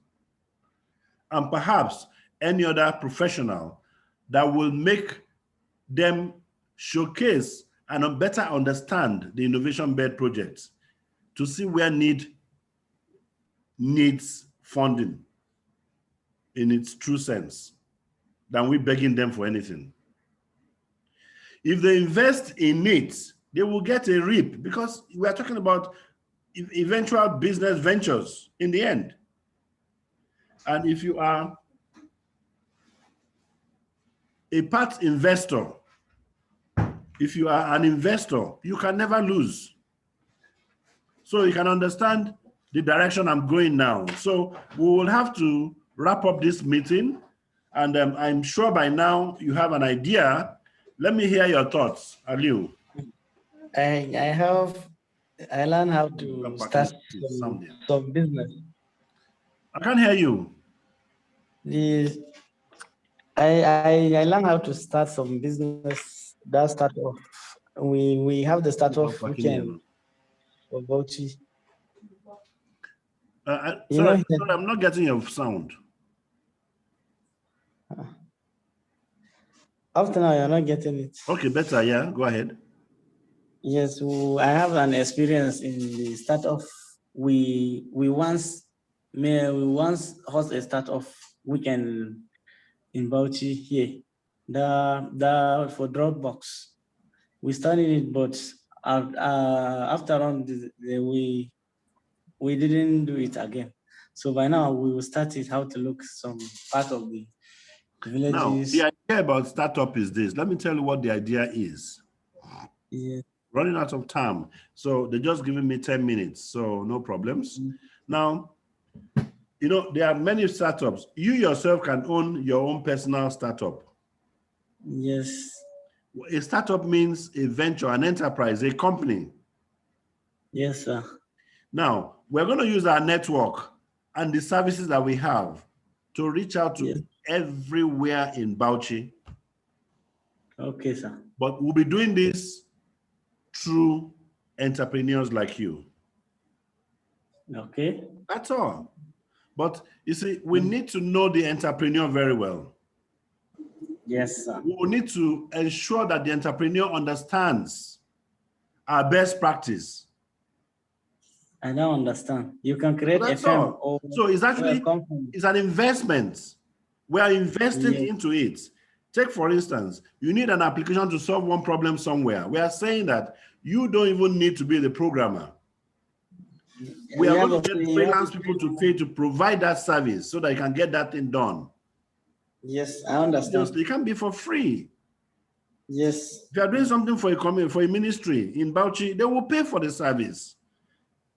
[SPEAKER 2] and perhaps any other professional that will make them showcase and better understand the Innovation Bed project to see where needs funding in its true sense, than we begging them for anything. If they invest in it, they will get a reap, because we are talking about eventual business ventures in the end. And if you are a part investor, if you are an investor, you can never lose. So you can understand the direction I'm going now. So we will have to wrap up this meeting. And I'm sure by now you have an idea. Let me hear your thoughts, Aliu.
[SPEAKER 1] I learned how to start some business.
[SPEAKER 2] I can't hear you.
[SPEAKER 1] I learned how to start some business. That start off. We have the start off weekend for Bauchi.
[SPEAKER 2] Sorry, I'm not getting your sound.
[SPEAKER 1] After now, you're not getting it.
[SPEAKER 2] Okay, better. Yeah, go ahead.
[SPEAKER 1] Yes, I have an experience in the start off. We once host a start off weekend in Bauchi here. The for Dropbox. We started it, but after on we didn't do it again. So by now we will start it how to look some part of the villages.
[SPEAKER 2] Now, the idea about startup is this. Let me tell you what the idea is.
[SPEAKER 1] Yeah.
[SPEAKER 2] Running out of time. So they're just giving me 10 minutes. So no problems. Now, you know, there are many startups. You yourself can own your own personal startup.
[SPEAKER 1] Yes.
[SPEAKER 2] A startup means a venture, an enterprise, a company.
[SPEAKER 1] Yes, sir.
[SPEAKER 2] Now, we're going to use our network and the services that we have to reach out to everywhere in Bauchi.
[SPEAKER 1] Okay, sir.
[SPEAKER 2] But we'll be doing this through entrepreneurs like you.
[SPEAKER 1] Okay.
[SPEAKER 2] That's all. But you see, we need to know the entrepreneur very well.
[SPEAKER 1] Yes, sir.
[SPEAKER 2] We will need to ensure that the entrepreneur understands our best practice.
[SPEAKER 1] I don't understand. You can create a firm.
[SPEAKER 2] So it's actually it's an investment. We are investing into it. Take, for instance, you need an application to solve one problem somewhere. We are saying that you don't even need to be the programmer. We are going to get freelance people to pay to provide that service so that you can get that thing done.
[SPEAKER 1] Yes, I understand.
[SPEAKER 2] It can be for free.
[SPEAKER 1] Yes.
[SPEAKER 2] If you are doing something for a ministry in Bauchi, they will pay for the service.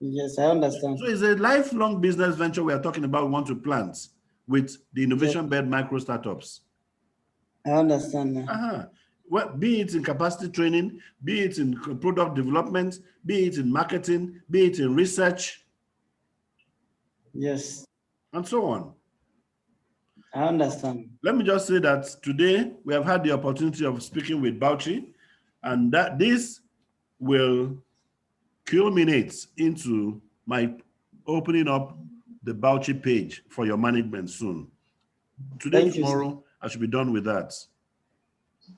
[SPEAKER 1] Yes, I understand.
[SPEAKER 2] So it's a lifelong business venture we are talking about. We want to plant with the Innovationbed Microstartups.
[SPEAKER 1] I understand now.
[SPEAKER 2] Well, be it in capacity training, be it in product development, be it in marketing, be it in research.
[SPEAKER 1] Yes.
[SPEAKER 2] And so on.
[SPEAKER 1] I understand.
[SPEAKER 2] Let me just say that today we have had the opportunity of speaking with Bauchi, and that this will culminate into my opening up the Bauchi page for your management soon. Today, tomorrow, I should be done with that.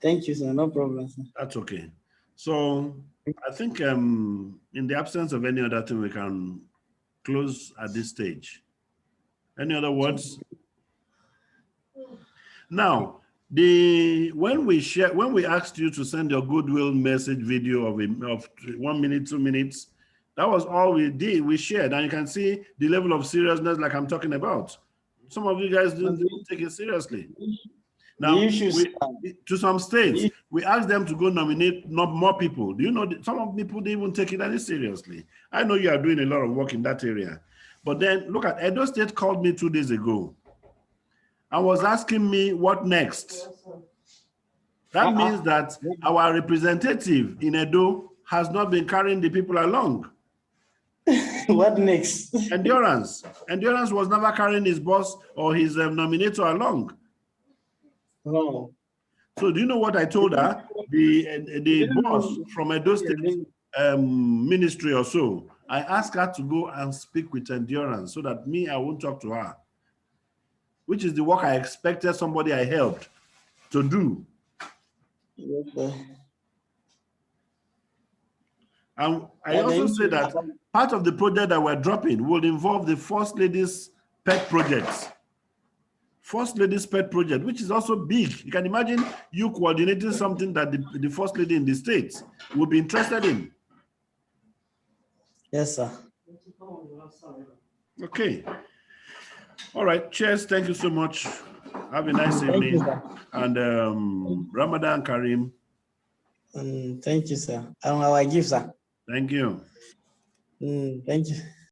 [SPEAKER 1] Thank you, sir. No problem, sir.
[SPEAKER 2] That's okay. So I think in the absence of any other thing, we can close at this stage. Any other words? Now, when we asked you to send your goodwill message video of 1 minute, 2 minutes, that was all we did. We shared, and you can see the level of seriousness like I'm talking about. Some of you guys didn't take it seriously. Now, to some states, we asked them to go nominate more people. Do you know some of people didn't even take it any seriously? I know you are doing a lot of work in that area. But then look at Edo State called me 2 days ago and was asking me what next. That means that our representative in Edo has not been carrying the people along.
[SPEAKER 1] What next?
[SPEAKER 2] Endurance. Endurance was never carrying his boss or his nominator along.
[SPEAKER 1] Oh.
[SPEAKER 2] So do you know what I told her? The boss from Edo State ministry or so, I asked her to go and speak with Endurance so that I won't talk to her, which is the work I expected somebody I helped to do.
[SPEAKER 1] Yes, sir.
[SPEAKER 2] And I also say that part of the project that we're dropping will involve the First Lady's pet projects. First Lady's pet project, which is also big. You can imagine you coordinating something that the First Lady in the States would be interested in.
[SPEAKER 1] Yes, sir.
[SPEAKER 2] Okay. All right. Cheers. Thank you so much. Have a nice evening.
[SPEAKER 1] You,
[SPEAKER 2] and Ramadan Kareem.
[SPEAKER 1] Thank you, sir. Our gift, sir.
[SPEAKER 2] Thank you.
[SPEAKER 1] Thank you.